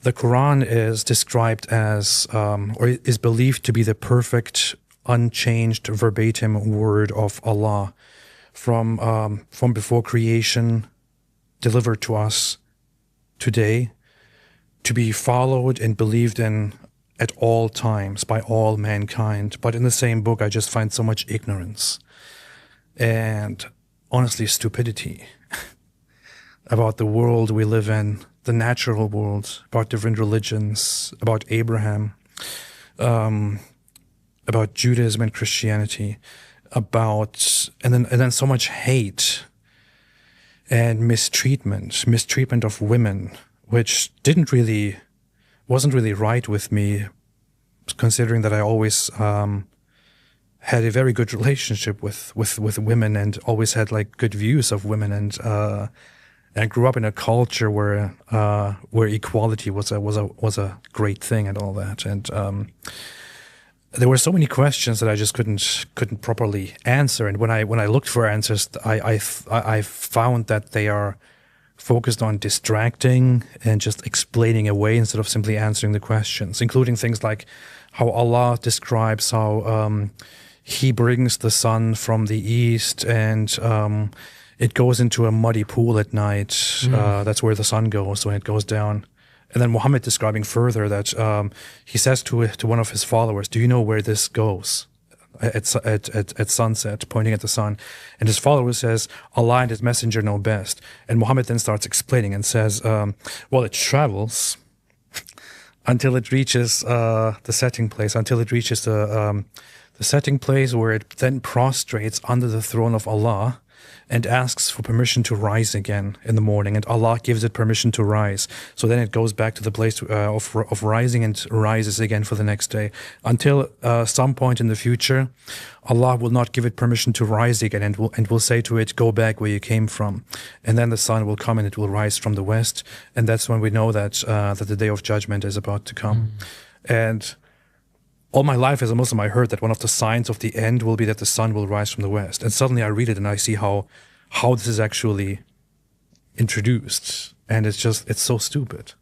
the Quran is described as, or is believed to be the perfect, unchanged, verbatim word of Allah from before creation, delivered to us today, to be followed and believed in at all times by all mankind. But in the same book, I just find so much ignorance and honestly stupidity about the world we live in, the natural world, about different religions, about Abraham, about Judaism and Christianity, and then so much hate and mistreatment of women, which wasn't really right with me, considering that I always had a very good relationship with women and always had like good views of women, and I grew up in a culture where equality was a great thing and all that, and there were so many questions that I just couldn't properly answer. And when I looked for answers, I found that they are focused on distracting and just explaining away instead of simply answering the questions, including things like how Allah describes how He brings the sun from the east and it goes into a muddy pool at night. That's where the sun goes when it goes down. And then Muhammad describing further that he says to one of his followers, "Do you know where this goes?" At sunset, pointing at the sun. And his follower says, "Allah and his messenger know best." And Muhammad then starts explaining and says, well, it travels until it reaches the setting place, the setting place where it then prostrates under the throne of Allah and asks for permission to rise again in the morning, and Allah gives it permission to rise. So then it goes back to the place of rising and rises again for the next day, until some point in the future, Allah will not give it permission to rise again, and will say to it, "Go back where you came from." And then the sun will come and it will rise from the west, and that's when we know that the day of judgment is about to come. And all my life as a Muslim, I heard that one of the signs of the end will be that the sun will rise from the west. And suddenly I read it and I see how this is actually introduced. And it's so stupid.